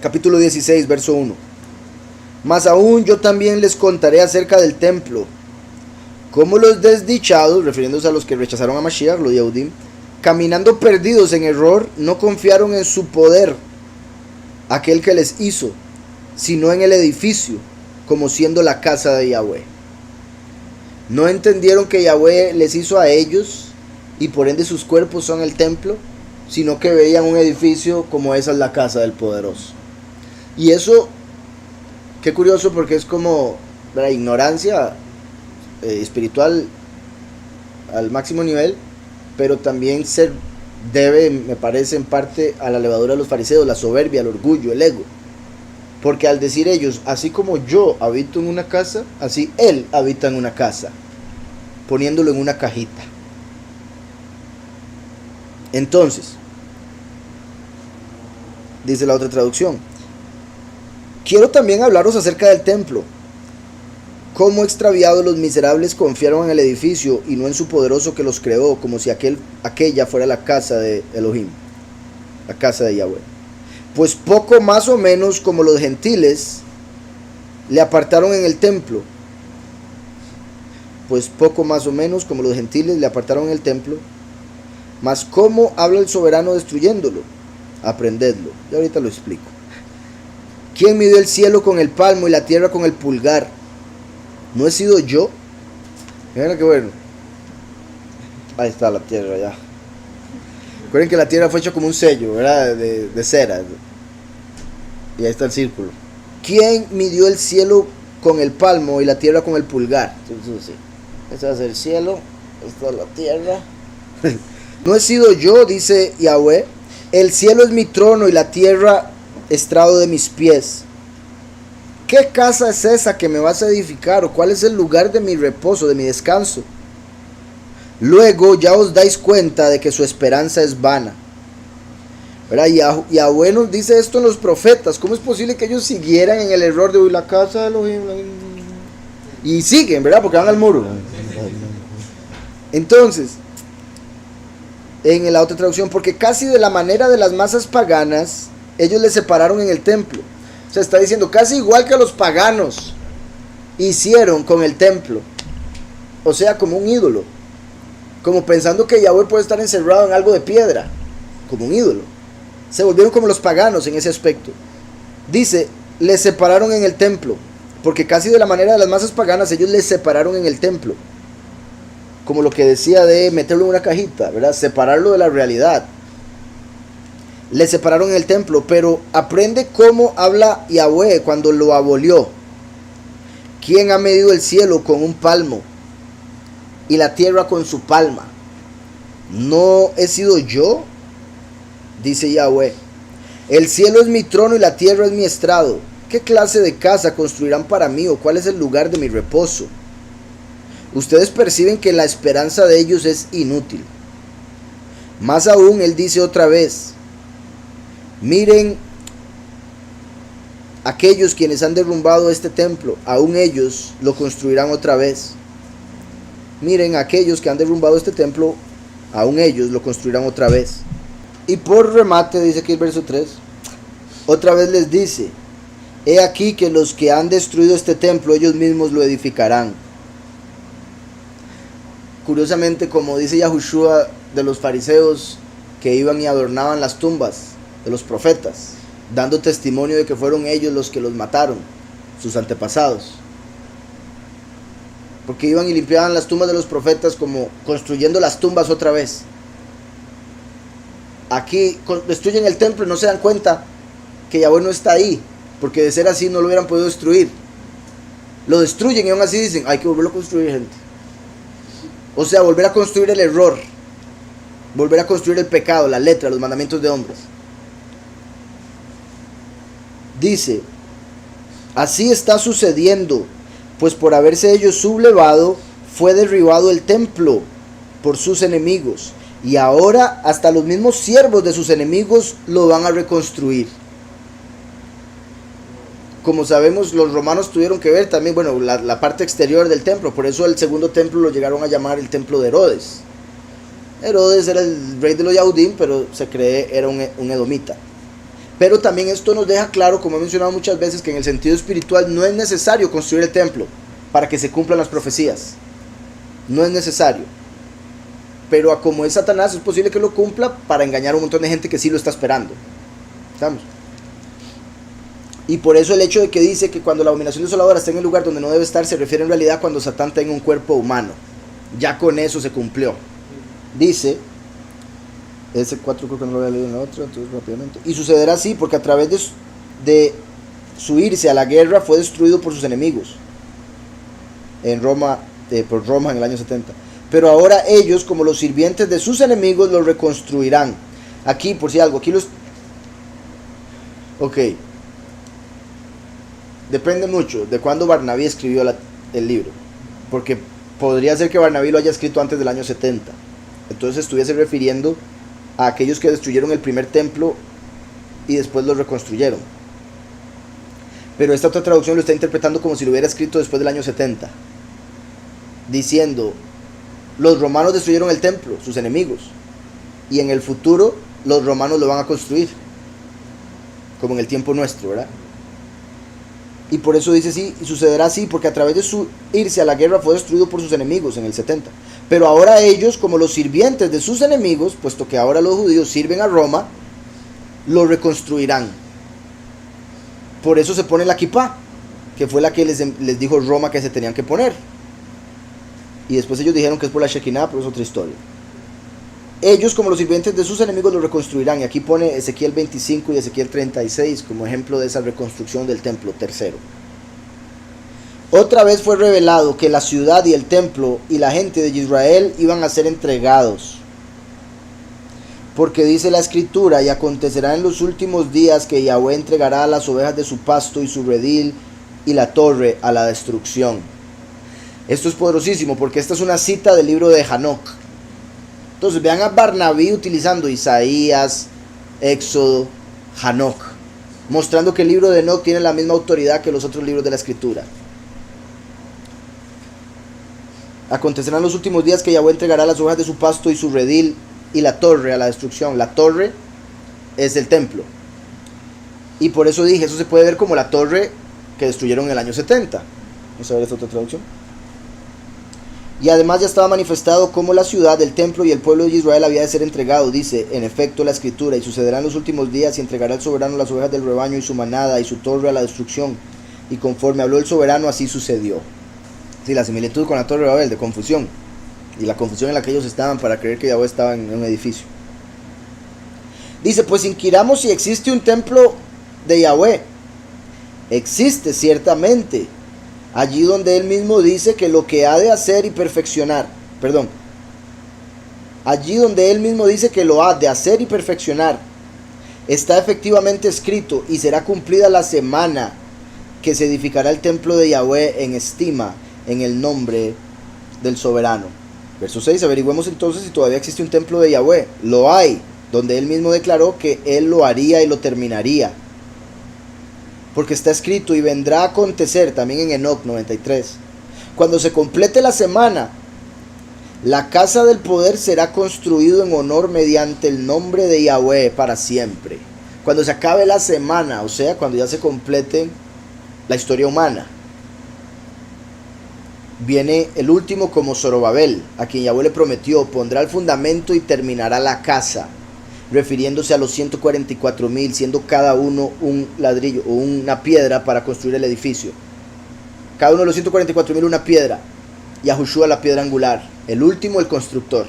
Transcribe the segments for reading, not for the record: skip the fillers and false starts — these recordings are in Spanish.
capítulo 16, verso 1. Mas aún yo también les contaré acerca del templo, cómo los desdichados, refiriéndose a los que rechazaron a Mashiach, los Yehudim, caminando perdidos en error, no confiaron en su poder, aquel que les hizo, sino en el edificio, como siendo la casa de Yahweh. No entendieron que Yahweh les hizo a ellos, y por ende sus cuerpos son el templo, sino que veían un edificio como esa es la casa del poderoso. Y eso, qué curioso, porque es como la ignorancia espiritual al máximo nivel, pero también se debe, me parece, en parte a la levadura de los fariseos, la soberbia, el orgullo, el ego. Porque al decir ellos, así como yo habito en una casa, así él habita en una casa, poniéndolo en una cajita. Entonces, dice la otra traducción, quiero también hablaros acerca del templo. Cómo extraviados los miserables confiaron en el edificio y no en su poderoso que los creó, como si aquella fuera la casa de Elohim, la casa de Yahweh. Pues poco más o menos como los gentiles le apartaron en el templo. Pues poco más o menos como los gentiles le apartaron en el templo. Mas cómo habla el soberano destruyéndolo. Aprendedlo. Y ahorita lo explico. ¿Quién midió el cielo con el palmo y la tierra con el pulgar? ¿No he sido yo? Miren que bueno. Ahí está la tierra ya. Recuerden que la tierra fue hecha como un sello, ¿verdad? De cera. Y ahí está el círculo. ¿Quién midió el cielo con el palmo y la tierra con el pulgar? Entonces, sí. Este va a ser el cielo. Esta es la tierra. ¿No he sido yo? Dice Yahweh. El cielo es mi trono y la tierra estrado de mis pies. ¿Qué casa es esa que me vas a edificar? ¿O cuál es el lugar de mi reposo, de mi descanso? Luego ya os dais cuenta de que su esperanza es vana. ¿Verdad? Yahweh nos dice esto en los profetas. ¿Cómo es posible que ellos siguieran en el error de hoy la casa de Elohim? Y siguen, ¿verdad? Porque van al muro. Entonces, en la otra traducción, porque casi de la manera de las masas paganas, ellos le separaron en el templo. O sea, está diciendo casi igual que los paganos hicieron con el templo. O sea, como un ídolo. Como pensando que Yahweh puede estar encerrado en algo de piedra. Como un ídolo. Se volvieron como los paganos en ese aspecto. Dice, le separaron en el templo. Porque casi de la manera de las masas paganas, ellos le separaron en el templo. Como lo que decía de meterlo en una cajita, ¿verdad? Separarlo de la realidad. Le separaron en el templo, pero aprende cómo habla Yahweh cuando lo abolió. ¿Quién ha medido el cielo con un palmo y la tierra con su palma? ¿No he sido yo? Dice Yahweh. El cielo es mi trono y la tierra es mi estrado. ¿Qué clase de casa construirán para mí o cuál es el lugar de mi reposo? Ustedes perciben que la esperanza de ellos es inútil. Más aún, él dice otra vez, miren aquellos quienes han derrumbado este templo, aún ellos lo construirán otra vez. Miren aquellos que han derrumbado este templo, aún ellos lo construirán otra vez. Y por remate, dice aquí el verso 3, otra vez les dice, he aquí que los que han destruido este templo, ellos mismos lo edificarán. Curiosamente, como dice Yahushua de los fariseos que iban y adornaban las tumbas de los profetas, dando testimonio de que fueron ellos los que los mataron, sus antepasados. Porque iban y limpiaban las tumbas de los profetas como construyendo las tumbas otra vez. Aquí destruyen el templo y no se dan cuenta que Yahweh no está ahí, porque de ser así no lo hubieran podido destruir. Lo destruyen y aún así dicen, hay que volverlo a construir, gente. O sea, volver a construir el error, volver a construir el pecado, la letra, los mandamientos de hombres. Dice, así está sucediendo, pues por haberse ellos sublevado, fue derribado el templo por sus enemigos, y ahora hasta los mismos siervos de sus enemigos lo van a reconstruir. Como sabemos, los romanos tuvieron que ver también, bueno, la parte exterior del templo. Por eso el segundo templo lo llegaron a llamar el templo de Herodes. Herodes era el rey de los Yahudim, pero se cree era un edomita. Pero también esto nos deja claro, como he mencionado muchas veces, que en el sentido espiritual no es necesario construir el templo para que se cumplan las profecías. No es necesario. Pero a como es Satanás, es posible que lo cumpla para engañar a un montón de gente que sí lo está esperando. ¿Estamos? Y por eso el hecho de que dice que cuando la abominación desoladora está en el lugar donde no debe estar, se refiere en realidad cuando Satán tenga un cuerpo humano. Ya con eso se cumplió. Dice, ese 4 creo que no lo había leído en la otra, entonces rápidamente. Y sucederá así, porque a través de su irse a la guerra fue destruido por sus enemigos. En Roma, por Roma en el año 70. Pero ahora ellos, como los sirvientes de sus enemigos, lo reconstruirán. Aquí, por si algo, aquí los... Ok. Depende mucho de cuándo Barnabé escribió el libro. Porque podría ser que Barnabé lo haya escrito antes del año 70. Entonces estuviese refiriendo a aquellos que destruyeron el primer templo y después lo reconstruyeron. Pero esta otra traducción lo está interpretando como si lo hubiera escrito después del año 70. Diciendo, los romanos destruyeron el templo, sus enemigos. Y en el futuro los romanos lo van a construir. Como en el tiempo nuestro, ¿verdad? Y por eso dice sí, y sucederá así, porque a través de su irse a la guerra fue destruido por sus enemigos en el 70. Pero ahora ellos, como los sirvientes de sus enemigos, puesto que ahora los judíos sirven a Roma, lo reconstruirán. Por eso se pone la kipá, que fue la que les dijo Roma que se tenían que poner. Y después ellos dijeron que es por la Shekinah, pero es otra historia. Ellos, como los sirvientes de sus enemigos, lo reconstruirán. Y aquí pone Ezequiel 25 y Ezequiel 36 como ejemplo de esa reconstrucción del templo tercero. Otra vez fue revelado que la ciudad y el templo y la gente de Israel iban a ser entregados. Porque dice la escritura, y acontecerá en los últimos días que Yahweh entregará a las ovejas de su pasto y su redil y la torre a la destrucción. Esto es poderosísimo porque esta es una cita del libro de Hanoc. Entonces vean a Barnabé utilizando Isaías, Éxodo, Hanoc, mostrando que el libro de Enoc tiene la misma autoridad que los otros libros de la escritura. Acontecerán los últimos días que Yahweh entregará las ovejas de su pasto y su redil y la torre a la destrucción. La torre es el templo. Y por eso dije, eso se puede ver como la torre que destruyeron en el año 70. Vamos a ver esta otra traducción. Y además ya estaba manifestado cómo la ciudad, el templo y el pueblo de Israel había de ser entregado. Dice, en efecto, la escritura, y sucederá en los últimos días, y entregará el soberano las ovejas del rebaño y su manada y su torre a la destrucción. Y conforme habló el soberano, así sucedió. Sí, la similitud con la torre de Babel, de confusión. Y la confusión en la que ellos estaban para creer que Yahweh estaba en un edificio. Dice, pues inquiramos si existe un templo de Yahweh. Existe ciertamente. Allí donde él mismo dice que lo que ha de hacer y perfeccionar, allí donde él mismo dice que lo ha de hacer y perfeccionar, está efectivamente escrito y será cumplida la semana que se edificará el templo de Yahweh en estima, en el nombre del soberano. Verso 6, averigüemos entonces si todavía existe un templo de Yahweh. Lo hay, donde él mismo declaró que él lo haría y lo terminaría. Porque está escrito, y vendrá a acontecer, también en Enoc 93, cuando se complete la semana, la casa del poder será construido en honor mediante el nombre de Yahweh para siempre. Cuando se acabe la semana, o sea, cuando ya se complete la historia humana, viene el último como Zorobabel, a quien Yahweh le prometió, pondrá el fundamento y terminará la casa, refiriéndose a los 144,000, siendo cada uno un ladrillo o una piedra para construir el edificio. Cada uno de los 144,000 una piedra, y Yahushua la piedra angular, el último el constructor,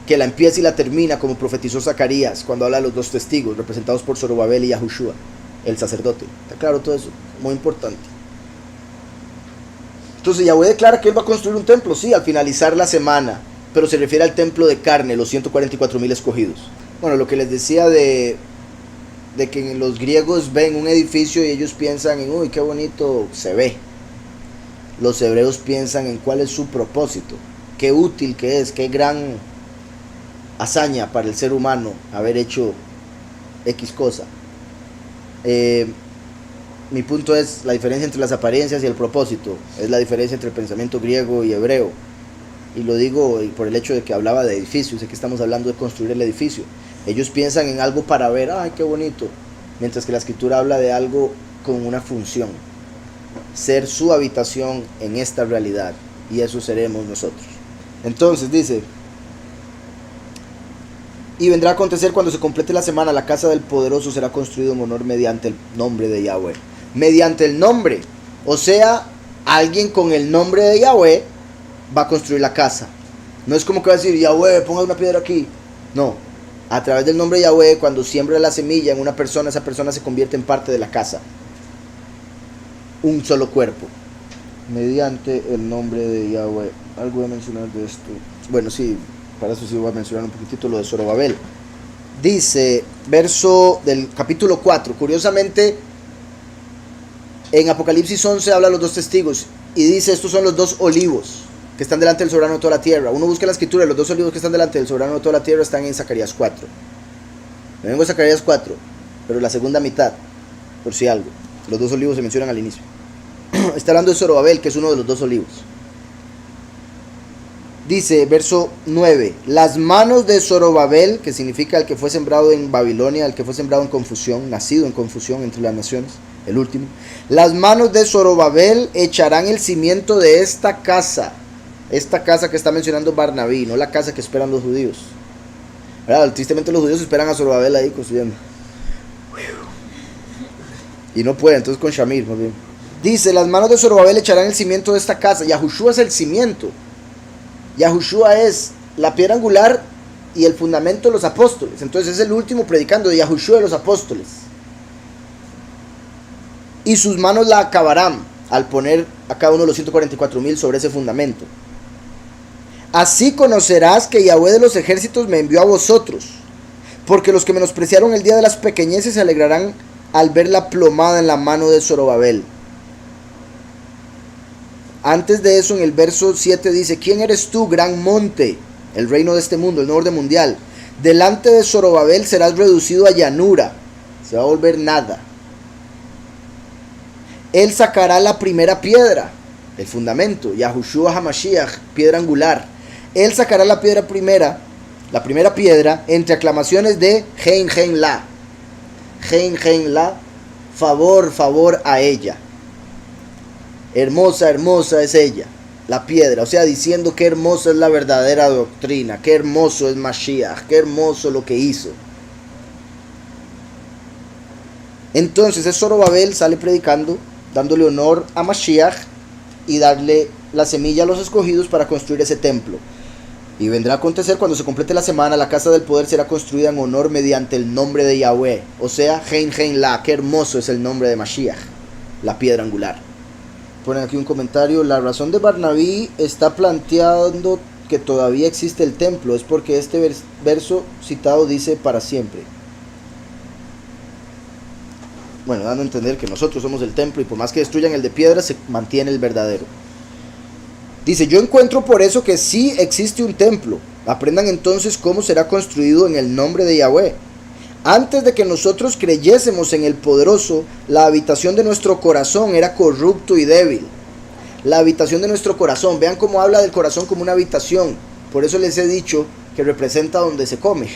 que la empieza y la termina, como profetizó Zacarías cuando habla de los dos testigos, representados por Zorobabel y Yahushua, el sacerdote. ¿Está claro todo eso? Muy importante. Entonces Yahweh declara que él va a construir un templo, sí, al finalizar la semana, pero se refiere al templo de carne, los 144,000 escogidos. Bueno, lo que les decía de que los griegos ven un edificio y ellos piensan en, uy, qué bonito se ve. Los hebreos piensan en cuál es su propósito, qué útil que es, qué gran hazaña para el ser humano haber hecho X cosa. Mi punto es la diferencia entre las apariencias y el propósito, es la diferencia entre el pensamiento griego y hebreo. Y lo digo por el hecho de que hablaba de edificios, aquí estamos hablando de construir el edificio. Ellos piensan en algo para ver, ay, qué bonito, mientras que la escritura habla de algo con una función, ser su habitación en esta realidad, y eso seremos nosotros. Entonces dice: y vendrá a acontecer cuando se complete la semana, la casa del poderoso será construida en honor mediante el nombre de Yahweh. Mediante el nombre, o sea, alguien con el nombre de Yahweh va a construir la casa. No es como que va a decir: Yahweh, ponga una piedra aquí. No, a través del nombre de Yahweh, cuando siembra la semilla en una persona, esa persona se convierte en parte de la casa, un solo cuerpo. Mediante el nombre de Yahweh. Algo voy a mencionar de esto. Bueno, sí, para eso sí voy a mencionar un poquitito lo de Zorobabel. Dice, verso del capítulo 4, curiosamente, en Apocalipsis 11 habla de los dos testigos y dice: estos son los dos olivos que están delante del soberano de toda la tierra. Uno busca la escritura y los dos olivos que están delante del soberano de toda la tierra están en Zacarías 4. Me vengo a Zacarías 4, pero la segunda mitad, por si algo. Los dos olivos se mencionan al inicio. Está hablando de Zorobabel, que es uno de los dos olivos. Dice, verso 9: las manos de Zorobabel, que significa el que fue sembrado en Babilonia, el que fue sembrado en confusión, nacido en confusión entre las naciones, el último. Las manos de Zorobabel echarán el cimiento de esta casa que está mencionando Barnabí, no la casa que esperan los judíos. ¿Verdad? Tristemente los judíos esperan a Zorobabel ahí construyendo. Y no pueden, entonces con Shamir, más bien. Dice, las manos de Zorobabel echarán el cimiento de esta casa. Yahushua es el cimiento. Yahushua es la piedra angular y el fundamento de los apóstoles. Entonces es el último predicando de Yahushua de los apóstoles. Y sus manos la acabarán al poner a cada uno de los 144,000 sobre ese fundamento. Así conocerás que Yahweh de los ejércitos me envió a vosotros, porque los que menospreciaron el día de las pequeñeces se alegrarán al ver la plomada en la mano de Zorobabel. Antes de eso, en el verso 7 dice: ¿quién eres tú, gran monte, el reino de este mundo, el nuevo orden mundial? Delante de Zorobabel serás reducido a llanura, se va a volver nada. Él sacará la primera piedra, el fundamento, Yahushua HaMashiach, piedra angular. Él sacará la primera piedra, entre aclamaciones de Hein Hein La. Hein Hein La, favor, favor a ella. Hermosa, hermosa es ella, la piedra. O sea, diciendo que hermosa es la verdadera doctrina, qué hermoso es Mashiach, qué hermoso lo que hizo. Entonces es Zorobabel, sale predicando, dándole honor a Mashiach y darle la semilla a los escogidos para construir ese templo. Y vendrá a acontecer cuando se complete la semana, la casa del poder será construida en honor mediante el nombre de Yahweh. O sea, Hein Hein La, qué hermoso es el nombre de Mashiach, la piedra angular. Ponen aquí un comentario: la razón de Barnabí está planteando que todavía existe el templo, es porque este verso citado dice para siempre. Bueno, dando a entender que nosotros somos el templo y por más que destruyan el de piedra, se mantiene el verdadero. Dice: yo encuentro por eso que sí existe un templo. Aprendan entonces cómo será construido en el nombre de Yahweh. Antes de que nosotros creyésemos en el poderoso, la habitación de nuestro corazón era corrupto y débil. La habitación de nuestro corazón, vean cómo habla del corazón como una habitación. Por eso les he dicho que representa donde se come,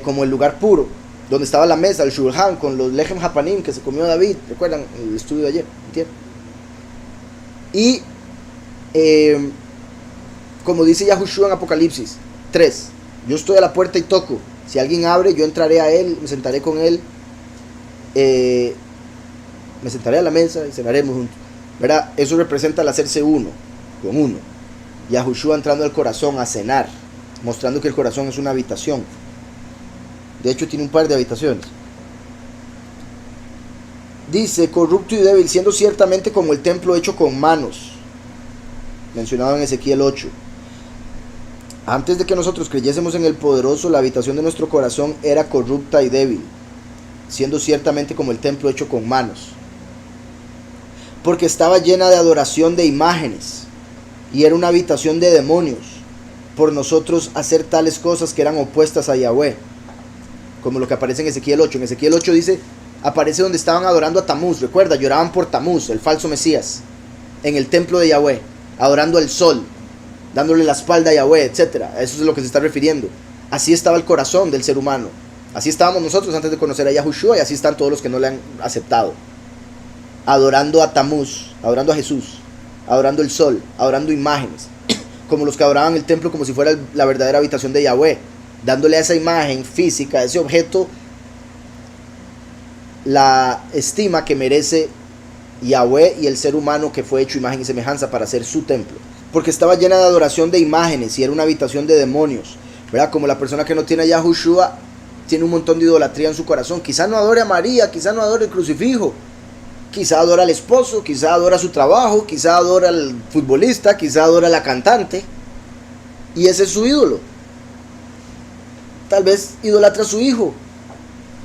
como el lugar puro, donde estaba la mesa, el shulhan, con los lechem hapanim que se comió David. ¿Recuerdan el estudio de ayer? ¿Entienden? Y como dice Yahushua en Apocalipsis 3, yo estoy a la puerta y toco. Si alguien abre, yo entraré a él, me sentaré con él, me sentaré a la mesa y cenaremos juntos. ¿Verdad? Eso representa el hacerse uno, con uno. Yahushua entrando al corazón a cenar, mostrando que el corazón es una habitación. De hecho, tiene un par de habitaciones. Dice: corrupto y débil, siendo ciertamente como el templo hecho con manos, mencionado en Ezequiel 8. Antes de que nosotros creyésemos en el poderoso, la habitación de nuestro corazón era corrupta y débil, siendo ciertamente como el templo hecho con manos, porque estaba llena de adoración de imágenes, y era una habitación de demonios, por nosotros hacer tales cosas que eran opuestas a Yahweh, como lo que aparece en Ezequiel 8. En Ezequiel 8 dice, aparece donde estaban adorando a Tamuz, recuerda, lloraban por Tamuz, el falso Mesías, en el templo de Yahweh, adorando al sol, dándole la espalda a Yahweh, etc. A eso es a lo que se está refiriendo. Así estaba el corazón del ser humano, Así estábamos nosotros antes de conocer a Yahushua, y así están todos los que no le han aceptado. Adorando a Tamuz, adorando a Jesús, adorando el sol, adorando imágenes, como los que adoraban el templo como si fuera la verdadera habitación de Yahweh, dándole a esa imagen física, a ese objeto, la estima que merece Yahweh y el ser humano que fue hecho imagen y semejanza para ser su templo. Porque estaba llena de adoración de imágenes y era una habitación de demonios, ¿verdad? Como la persona que no tiene a Yahushua tiene un montón de idolatría en su corazón. Quizá no adore a María, quizá no adore el crucifijo, quizá adora al esposo, quizá adora su trabajo, quizá adora al futbolista, quizá adora a la cantante, y ese es su ídolo. Tal vez idolatra a su hijo,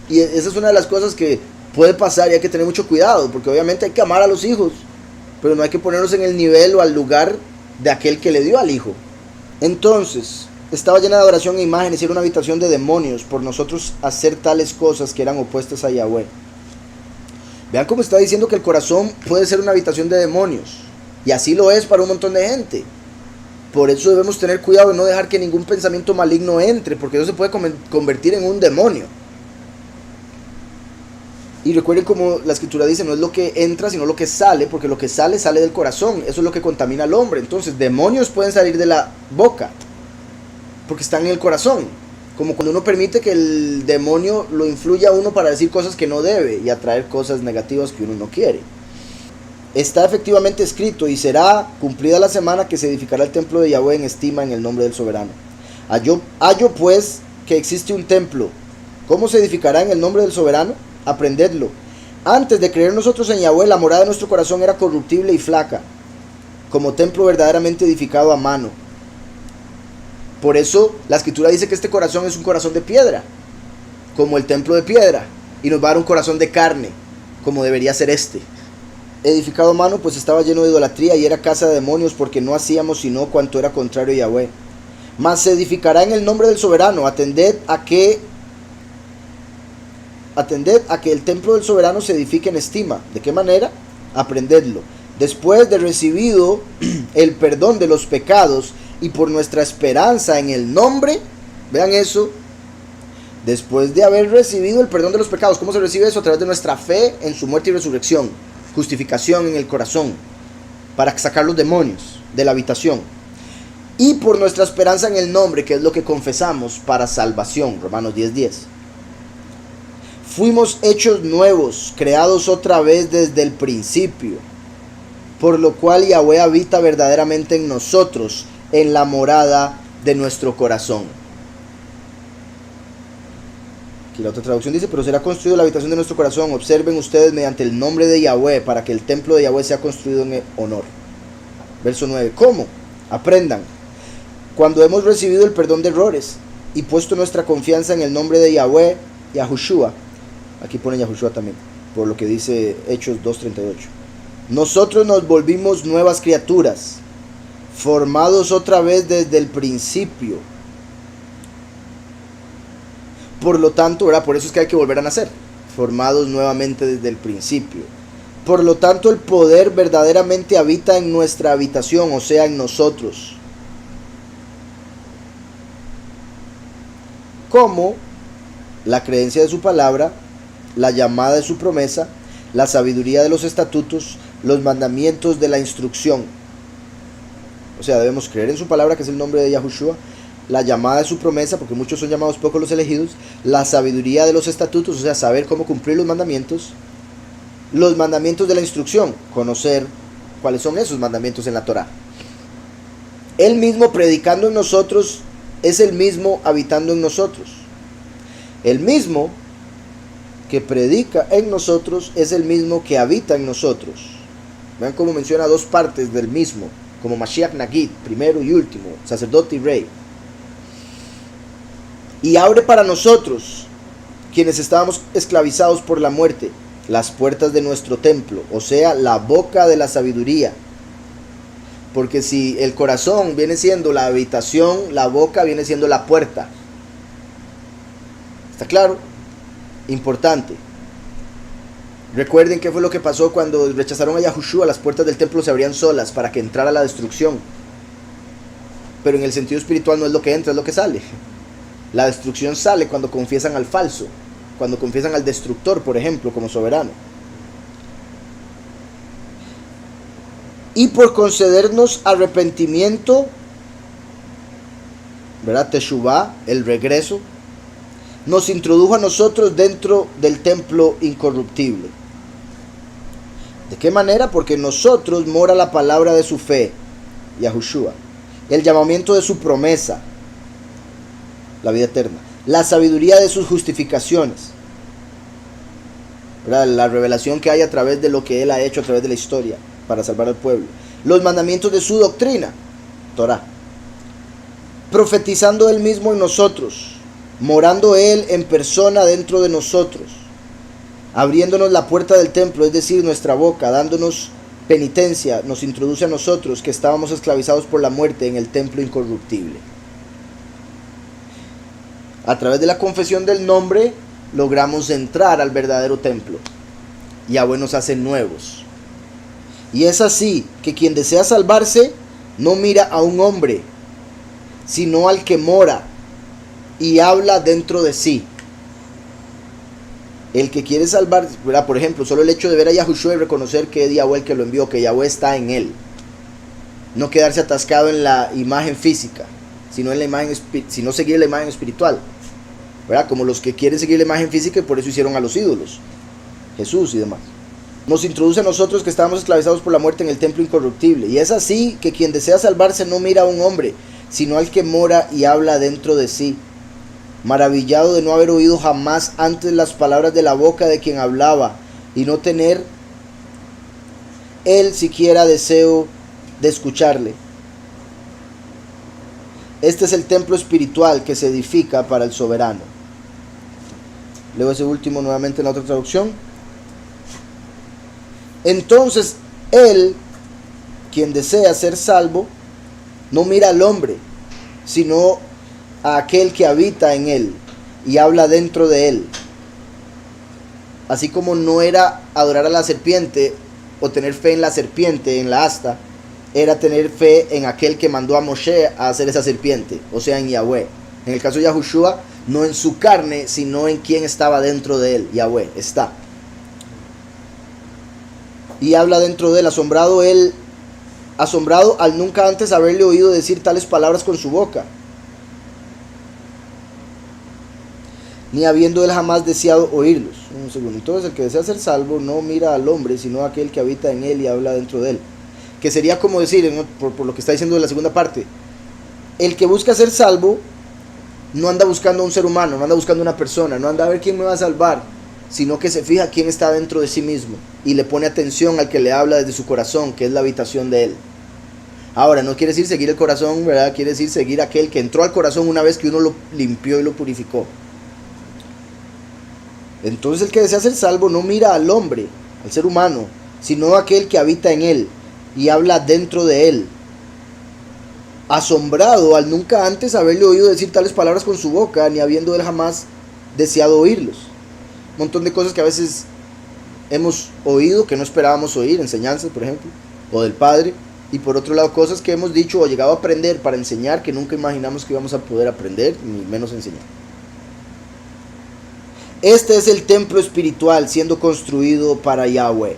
y esa es una de las cosas que puede pasar y hay que tener mucho cuidado, porque obviamente hay que amar a los hijos, pero no hay que ponernos en el nivel o al lugar de aquel que le dio al hijo. Entonces, estaba llena de adoración e imágenes y era una habitación de demonios por nosotros hacer tales cosas que eran opuestas a Yahweh. Vean cómo está diciendo que el corazón puede ser una habitación de demonios, y así lo es para un montón de gente. Por eso debemos tener cuidado de no dejar que ningún pensamiento maligno entre, porque eso se puede convertir en un demonio. Y recuerden como la escritura dice, no es lo que entra sino lo que sale, porque lo que sale sale del corazón, eso es lo que contamina al hombre. Entonces demonios pueden salir de la boca, porque están en el corazón, como cuando uno permite que el demonio lo influya a uno para decir cosas que no debe y atraer cosas negativas que uno no quiere. Está efectivamente escrito, y será cumplida la semana que se edificará el templo de Yahweh en estima en el nombre del soberano. Hallo pues que existe un templo. ¿Cómo se edificará en el nombre del soberano? Aprendedlo. Antes de creer nosotros en Yahweh, la morada de nuestro corazón era corruptible y flaca, como templo verdaderamente edificado a mano. Por eso la escritura dice que este corazón es un corazón de piedra, como el templo de piedra, y nos va a dar un corazón de carne, como debería ser este. Edificado a mano, pues estaba lleno de idolatría y era casa de demonios, porque no hacíamos sino cuanto era contrario a Yahweh. Mas se edificará en el nombre del soberano. Atended a que el templo del soberano se edifique en estima. ¿De qué manera? Aprendedlo. Después de recibido el perdón de los pecados y por nuestra esperanza en el nombre, vean eso, después de haber recibido el perdón de los pecados. ¿Cómo se recibe eso? A través de nuestra fe en su muerte y resurrección, justificación en el corazón, para sacar los demonios de la habitación, y por nuestra esperanza en el nombre, que es lo que confesamos, para salvación. Romanos 10:10. Fuimos hechos nuevos, creados otra vez desde el principio, por lo cual Yahweh habita verdaderamente en nosotros, en la morada de nuestro corazón. Aquí la otra traducción dice, pero será construido la habitación de nuestro corazón. Observen ustedes mediante el nombre de Yahweh, para que el templo de Yahweh sea construido en honor. Verso 9. ¿Cómo? Aprendan. Cuando hemos recibido el perdón de errores y puesto nuestra confianza en el nombre de Yahweh, Yahushua. Aquí pone Yahushua también, por lo que dice Hechos 2:38. Nosotros nos volvimos nuevas criaturas, formados otra vez desde el principio. Por lo tanto, ¿verdad? Por eso es que hay que volver a nacer, formados nuevamente desde el principio. Por lo tanto, el poder verdaderamente habita en nuestra habitación, o sea, en nosotros. Como la creencia de su palabra, la llamada de su promesa, la sabiduría de los estatutos, los mandamientos de la instrucción. O sea, debemos creer en su palabra, que es el nombre de Yahushua, la llamada de su promesa, porque muchos son llamados, pocos los elegidos, la sabiduría de los estatutos, o sea, saber cómo cumplir los mandamientos de la instrucción, conocer cuáles son esos mandamientos en la Torá. Él mismo predicando en nosotros es el mismo habitando en nosotros. El mismo que predica en nosotros es el mismo que habita en nosotros. Vean cómo menciona dos partes del mismo, como Mashiach Nagid, primero y último, sacerdote y rey. Y abre para nosotros, quienes estábamos esclavizados por la muerte, las puertas de nuestro templo, o sea, la boca de la sabiduría. Porque si el corazón viene siendo la habitación, la boca viene siendo la puerta. ¿Está claro? Importante. Recuerden qué fue lo que pasó cuando rechazaron a Yahushua. Las puertas del templo se abrían solas para que entrara la destrucción. Pero en el sentido espiritual no es lo que entra, es lo que sale. La destrucción sale cuando confiesan al falso, cuando confiesan al destructor, por ejemplo, como soberano. Y por concedernos arrepentimiento, ¿verdad? Teshuvá, el regreso, nos introdujo a nosotros dentro del templo incorruptible. ¿De qué manera? Porque en nosotros mora la palabra de su fe, Yahushua, el llamamiento de su promesa, la vida eterna, la sabiduría de sus justificaciones, ¿verdad? La revelación que hay a través de lo que Él ha hecho a través de la historia para salvar al pueblo, los mandamientos de su doctrina, Torah, profetizando Él mismo en nosotros, morando Él en persona dentro de nosotros, abriéndonos la puerta del templo, es decir, nuestra boca, dándonos penitencia, nos introduce a nosotros que estábamos esclavizados por la muerte en el templo incorruptible. A través de la confesión del nombre logramos entrar al verdadero templo. Yahweh nos hace nuevos. Y es así que quien desea salvarse no mira a un hombre, sino al que mora y habla dentro de sí. El que quiere salvar, ¿verdad? Por ejemplo, solo el hecho de ver a Yahushua y reconocer que es Yahweh el que lo envió, que Yahweh está en él. No quedarse atascado en la imagen física, sino en la imagen, sino seguir la imagen espiritual, ¿verdad? Como los que quieren seguir la imagen física y por eso hicieron a los ídolos, Jesús y demás. Nos introduce a nosotros que estábamos esclavizados por la muerte en el templo incorruptible. Y es así que quien desea salvarse no mira a un hombre, sino al que mora y habla dentro de sí, maravillado de no haber oído jamás antes las palabras de la boca de quien hablaba, y no tener él siquiera deseo de escucharle. Este es el templo espiritual que se edifica para el soberano. Leo ese último nuevamente en la otra traducción. Entonces él, quien desea ser salvo, no mira al hombre, sino a aquel que habita en él y habla dentro de él. Así como no era adorar a la serpiente o tener fe en la serpiente, en la asta, era tener fe en aquel que mandó a Moshe a hacer esa serpiente, o sea, en Yahweh. En el caso de Yahushua, no en su carne, sino en quien estaba dentro de él. Yahweh está. Y habla dentro de él, asombrado al nunca antes haberle oído decir tales palabras con su boca, ni habiendo él jamás deseado oírlos. Un segundo. Entonces el que desea ser salvo no mira al hombre, sino a aquel que habita en él y habla dentro de él. Que sería como decir, por lo que está diciendo en la segunda parte, el que busca ser salvo no anda buscando a un ser humano, no anda buscando a una persona, no anda a ver quién me va a salvar, sino que se fija quién está dentro de sí mismo y le pone atención al que le habla desde su corazón, que es la habitación de él. Ahora, no quiere decir seguir el corazón, ¿verdad? Quiere decir seguir aquel que entró al corazón una vez que uno lo limpió y lo purificó. Entonces el que desea ser salvo no mira al hombre, al ser humano, sino a aquel que habita en él y habla dentro de él, asombrado al nunca antes haberle oído decir tales palabras con su boca, ni habiendo él jamás deseado oírlos. Un montón de cosas que a veces hemos oído que no esperábamos oír, enseñanzas por ejemplo, o del Padre, y por otro lado cosas que hemos dicho o llegado a aprender para enseñar que nunca imaginamos que íbamos a poder aprender, ni menos enseñar. Este es el templo espiritual siendo construido para Yahweh.